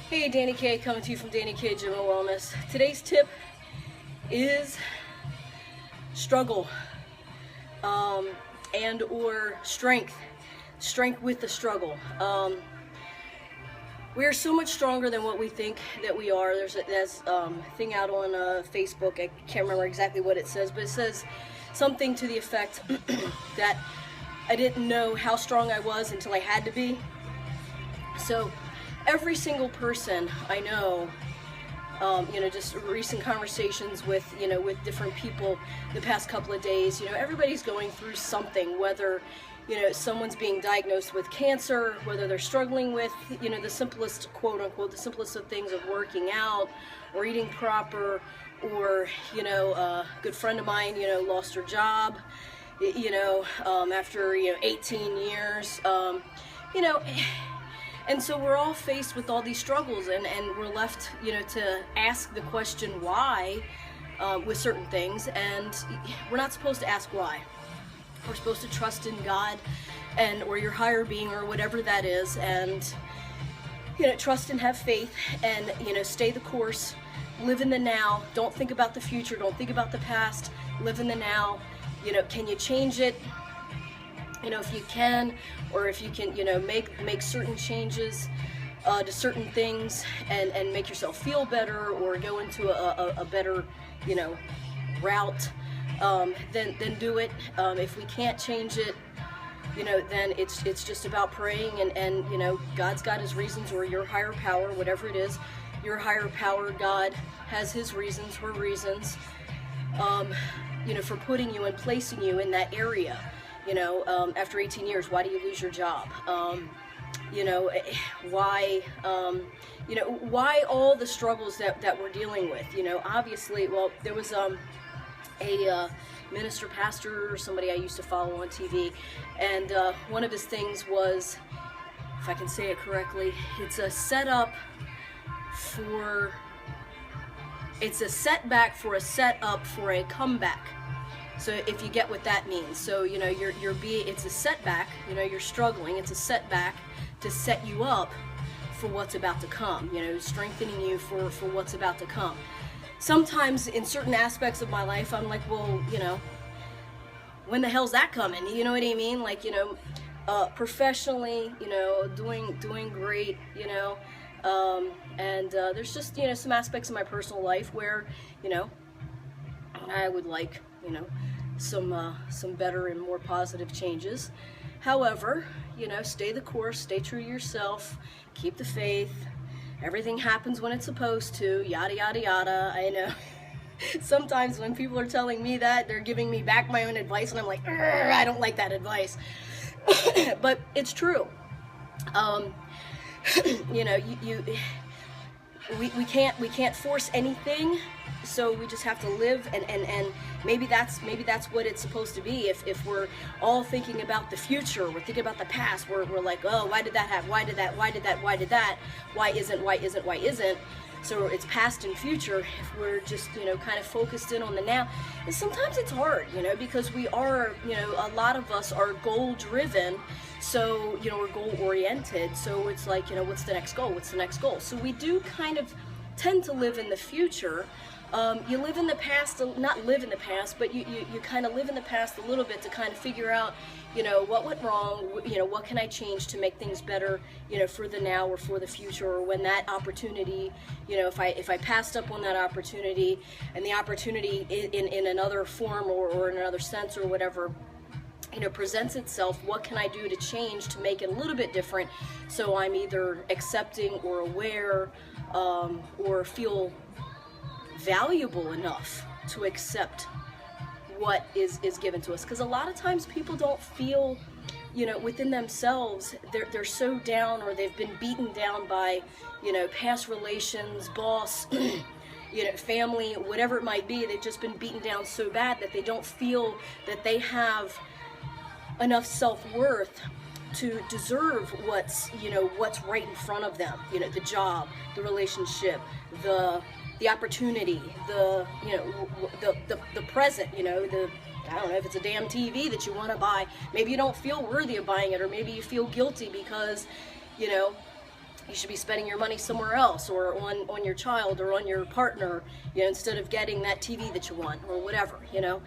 Hey, Dani K coming to you from Dani K Gym and Wellness. Today's tip is struggle and or strength with the struggle. We're so much stronger than what we think that we are. There's a thing out on Facebook. I can't remember exactly what it says, but it says something to the effect that I didn't know how strong I was until I had to be. So every single person I know, just recent conversations with, with different people the past couple of days, everybody's going through something, whether, someone's being diagnosed with cancer, whether they're struggling with, the simplest, quote unquote, the simplest of things of working out or eating proper, or, a good friend of mine, lost her job, after, 18 years, and so we're all faced with all these struggles, and we're left, to ask the question why with certain things, and we're not supposed to ask why. We're supposed to trust in God or your higher being or whatever that is, and trust and have faith, and stay the course, live in the now. Don't think about the future. Don't think about the past. Live in the now. Can you change it? If you can, or if you can, make certain changes to certain things and make yourself feel better, or go into a better, route, then do it. If we can't change it, then it's just about praying, and God's got his reasons, or your higher power, whatever it is, your higher power, God, has his reasons, her reasons, for putting you and placing you in that area. After 18 years, why do you lose your job? Why, why all the struggles that we're dealing with? Obviously, well, there was a minister, pastor, or somebody I used to follow on TV, and one of his things was, if I can say it correctly, it's a setback for a setup for a comeback. So if you get what that means, so it's a setback. You're struggling. It's a setback to set you up for what's about to come. Strengthening you for what's about to come. Sometimes in certain aspects of my life, I'm like, well, when the hell's that coming? You know what I mean? Like, professionally, doing great, and there's just some aspects of my personal life where I would like some better and more positive changes. However, stay the course, stay true to yourself, keep the faith. Everything happens when it's supposed to, yada yada yada. I know sometimes when people are telling me that, they're giving me back my own advice, and I'm like, I don't like that advice. But it's true. We can't force anything, so we just have to live, and maybe that's what it's supposed to be. If we're all thinking about the future, we're thinking about the past, we're like, oh, why did that happen? Why did that? Why isn't? So it's past and future. If we're just kind of focused in on the now, and sometimes it's hard, because we are, a lot of us are goal driven. So, we're goal oriented. So it's like, what's the next goal? What's the next goal? So we do kind of tend to live in the future. You live in the past, not live in the past, but you kind of live in the past a little bit to kind of figure out, what went wrong, what can I change to make things better, for the now or for the future, or when that opportunity, if I passed up on that opportunity, and the opportunity in another form or in another sense or whatever, presents itself, what can I do to change to make it a little bit different, so I'm either accepting or aware, or feel valuable enough to accept what is given to us. Because a lot of times people don't feel, within themselves, they're so down, or they've been beaten down by, past relations, boss, family, whatever it might be. They've just been beaten down so bad that they don't feel that they have enough self-worth to deserve what's right in front of them. The job, the relationship, the opportunity, the present, I don't know if it's a damn TV that you want to buy. Maybe you don't feel worthy of buying it, or maybe you feel guilty because, you should be spending your money somewhere else, or on your child or on your partner, you know, instead of getting that TV that you want or whatever, you know.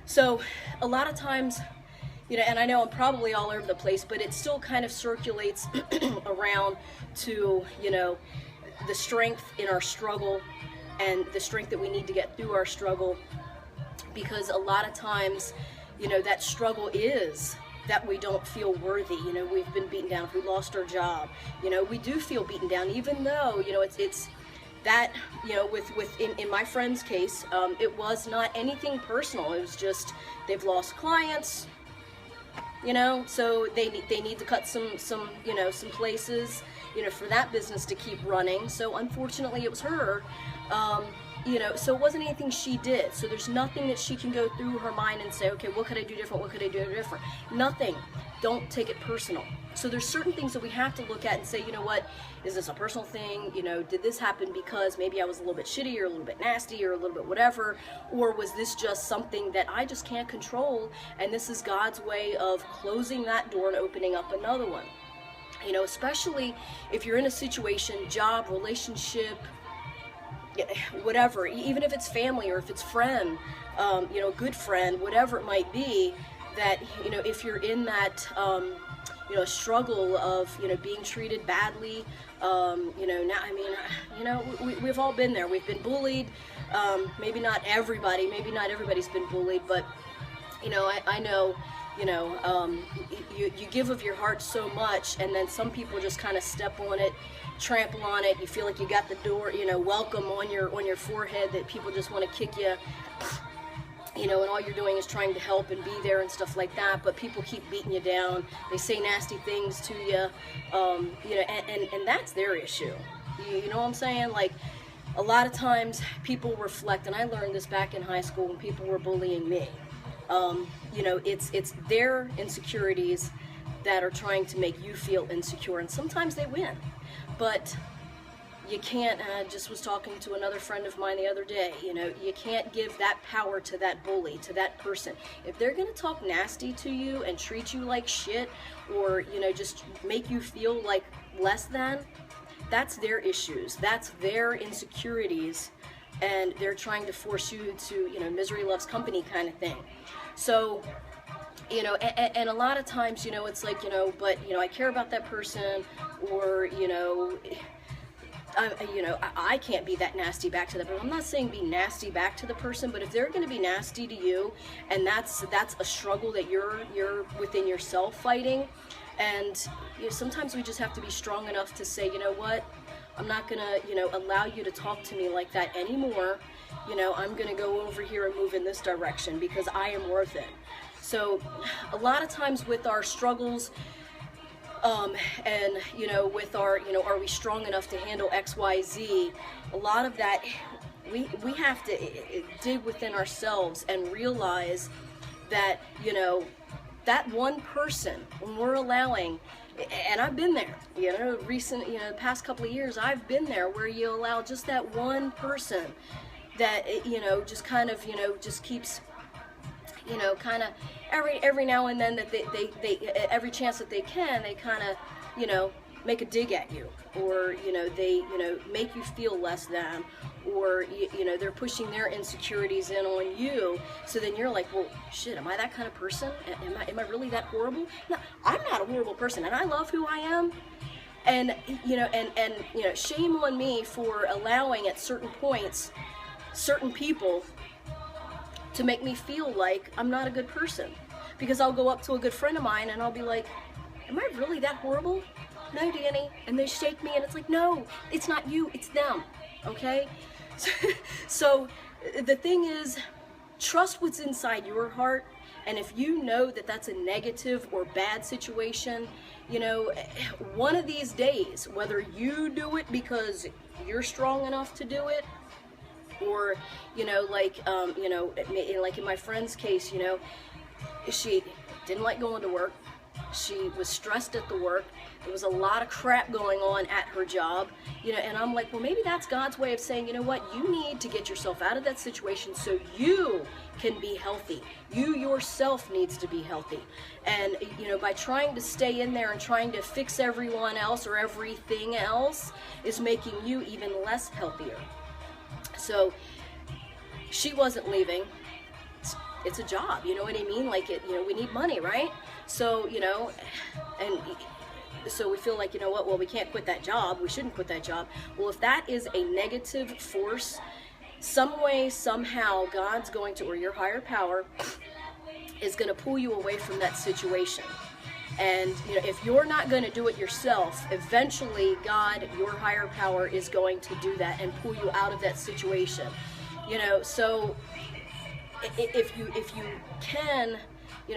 So a lot of times, you know, and I know I'm probably all over the place, but it still kind of circulates around to, you know, the strength in our struggle and the strength that we need to get through our struggle, because a lot of times, you know, that struggle is that we don't feel worthy. You know, we've been beaten down. If we lost our job, you know, we do feel beaten down, even though, you know, it's that, you know, in my friend's case, it was not anything personal. It was just they've lost clients, you know, so they need to cut some you know, some places, you know, for that business to keep running. So unfortunately, it was her. You know, so it wasn't anything she did. So there's nothing that she can go through her mind and say, okay, what could I do different? What could I do different? Nothing. Don't take it personal. So there's certain things that we have to look at and say, you know what, is this a personal thing? You know, did this happen because maybe I was a little bit shitty or a little bit nasty or a little bit whatever? Or was this just something that I just can't control? And this is God's way of closing that door and opening up another one. You know, especially if you're in a situation, job, relationship, whatever, even if it's family or if it's friend, you know, good friend, whatever it might be, that, you know, if you're in that, you know, struggle of, you know, being treated badly, you know, now, I mean, you know, we've all been there. We've been bullied. Maybe not everybody's been bullied, but, you know, I know, you know, you give of your heart so much, and then some people just kind of step on it, trample on it. You feel like you got the door, you know, welcome on your forehead, that people just want to kick you, you know, and all you're doing is trying to help and be there and stuff like that, but people keep beating you down. They say nasty things to you, you know, and that's their issue. You know what I'm saying? Like, a lot of times people reflect, and I learned this back in high school when people were bullying me. You know, it's their insecurities that are trying to make you feel insecure, and sometimes they win. But you can't, I just was talking to another friend of mine the other day, you know, you can't give that power to that bully, to that person. If they're going to talk nasty to you and treat you like shit, or, you know, just make you feel like less than, that's their issues, that's their insecurities, and they're trying to force you to, you know, misery loves company kind of thing. So, you know, and a lot of times, you know, it's like, you know, but, you know, I care about that person, or, you know, I can't be that nasty back to them. But I'm not saying be nasty back to the person, but if they're going to be nasty to you, and that's a struggle that you're within yourself fighting, and, you know, sometimes we just have to be strong enough to say, you know what, I'm not going to, you know, allow you to talk to me like that anymore. You know, I'm going to go over here and move in this direction because I am worth it. So a lot of times with our struggles, and, you know, with our, you know, are we strong enough to handle X, Y, Z? A lot of that, we have to dig within ourselves and realize that, you know, that one person, when we're allowing, and I've been there, you know, the past couple of years, I've been there, where you allow just that one person that, you know, just kind of, you know, just keeps, you know, kind of every now and then, that they every chance that they can, they kind of, you know, make a dig at you, or, you know, they, you know, make you feel less than, or, you know, they're pushing their insecurities in on you. So then you're like, well, shit, am I that kind of person? Am I really that horrible? No, I'm not a horrible person, and I love who I am. And, you know, and you know, shame on me for allowing at certain points certain people to make me feel like I'm not a good person. Because I'll go up to a good friend of mine and I'll be like, am I really that horrible? No, Dani. And they shake me and it's like, no, it's not you, it's them. Okay? So the thing is, trust what's inside your heart. And if you know that that's a negative or bad situation, you know, one of these days, whether you do it because you're strong enough to do it, or, you know, like, you know, like in my friend's case, you know, she didn't like going to work. She was stressed at the work. There was a lot of crap going on at her job, and I'm like, well, maybe that's God's way of saying, you know what, you need to get yourself out of that situation so you can be healthy. You yourself needs to be healthy. And, by trying to stay in there and trying to fix everyone else or everything else is making you even less healthier. So she wasn't leaving. It's a job, you know what I mean? Like, we need money, right? So, and so we feel like, well, we can't quit that job. We shouldn't quit that job. Well, if that is a negative force, some way, somehow, God's going to, or your higher power, is going to pull you away from that situation. And, if you're not going to do it yourself, eventually God, your higher power, is going to do that and pull you out of that situation. So if you can,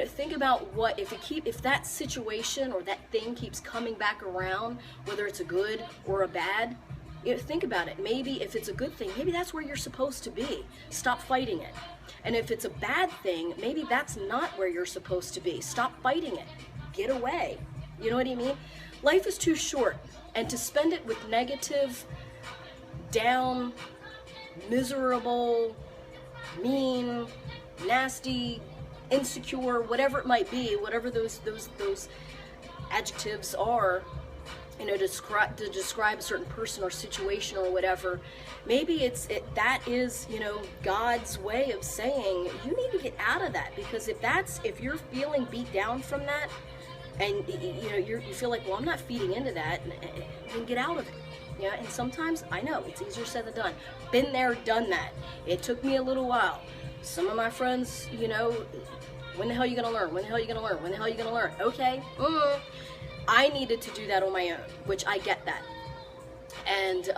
think about what, if that situation or that thing keeps coming back around, whether it's a good or a bad, think about it. Maybe if it's a good thing, maybe that's where you're supposed to be. Stop fighting it. And if it's a bad thing, maybe that's not where you're supposed to be. Stop fighting it. Get away. You know what I mean? Life is too short, and to spend it with negative, down, miserable, mean, nasty, insecure, whatever it might be, whatever those adjectives are, to describe a certain person or situation or whatever. Maybe that is God's way of saying you need to get out of that, because if you're feeling beat down from that, and you feel like, well, I'm not feeding into that, then get out of it. And sometimes, I know, it's easier said than done. Been there, done that. It took me a little while. Some of my friends, when the hell are you going to learn? When the hell are you going to learn? When the hell are you going to learn? Okay. I needed to do that on my own, which I get that. And,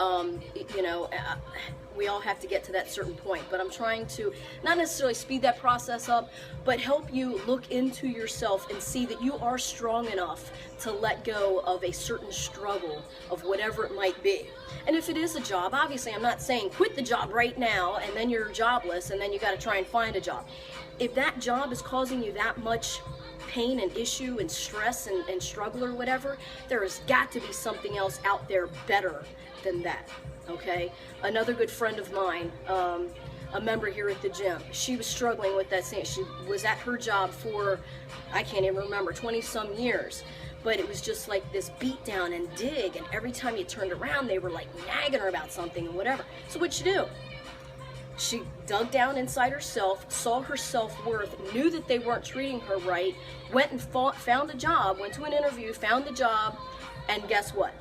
we all have to get to that certain point. But I'm trying to not necessarily speed that process up, but help you look into yourself and see that you are strong enough to let go of a certain struggle of whatever it might be. And if it is a job, obviously I'm not saying quit the job right now and then you're jobless and then you got to try and find a job. If that job is causing you that much pain and issue and stress and struggle or whatever, there has got to be something else out there better than that. Okay? Another good friend of mine, a member here at the gym, she was struggling with that same. She was at her job for, I can't even remember, 20 some years. But it was just like this beat down and dig, and every time you turned around, they were like nagging her about something and whatever. So what'd she do? She dug down inside herself, saw her self-worth, knew that they weren't treating her right, went and found a job, went to an interview, found the job, and guess what?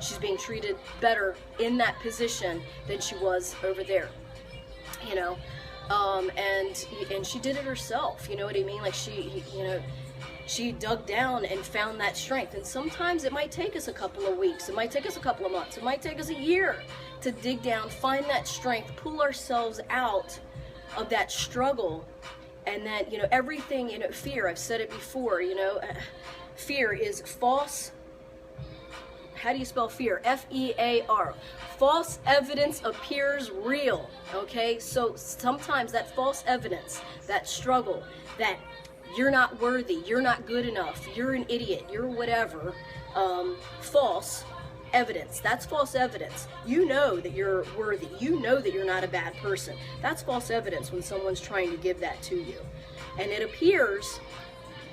She's being treated better in that position than she was over there, and she did it herself, you know what I mean? Like she dug down and found that strength. And sometimes it might take us a couple of weeks, it might take us a couple of months, it might take us a year to dig down, find that strength, pull ourselves out of that struggle. And then, everything, fear, I've said it before, fear is false. How do you spell fear? F-E-A-R. False evidence appears real, okay? So sometimes that false evidence, that struggle, that you're not worthy, you're not good enough, you're an idiot, you're whatever, false evidence. That's false evidence. You know that you're worthy. You know that you're not a bad person. That's false evidence when someone's trying to give that to you. And it appears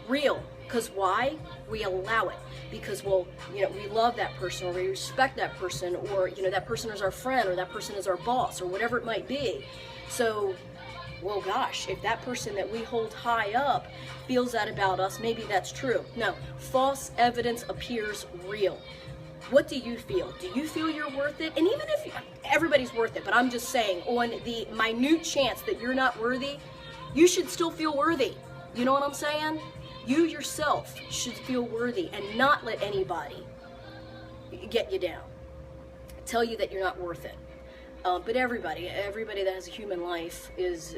real. Because why? We allow it. Because, we love that person, or we respect that person, or, that person is our friend, or that person is our boss, or whatever it might be. So, well, gosh, if that person that we hold high up feels that about us, maybe that's true. No, false evidence appears real. What do you feel? Do you feel you're worth it? And even if everybody's worth it, but I'm just saying, on the minute chance that you're not worthy, you should still feel worthy. You know what I'm saying? You yourself should feel worthy and not let anybody get you down, tell you that you're not worth it. But everybody that has a human life is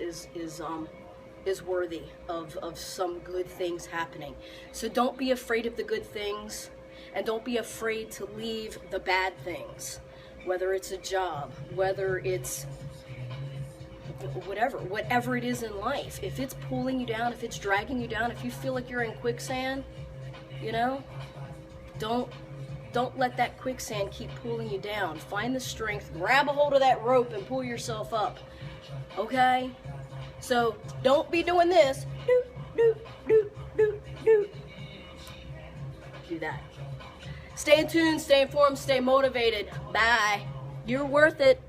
worthy of some good things happening. So don't be afraid of the good things, and don't be afraid to leave the bad things, whether it's a job, whether it's whatever it is in life. If it's pulling you down, if it's dragging you down, if you feel like you're in quicksand, you know, don't let that quicksand keep pulling you down. Find the strength, grab a hold of that rope and pull yourself up. Okay? So don't be doing this. Do that. Stay tuned, stay informed, stay motivated. Bye. You're worth it.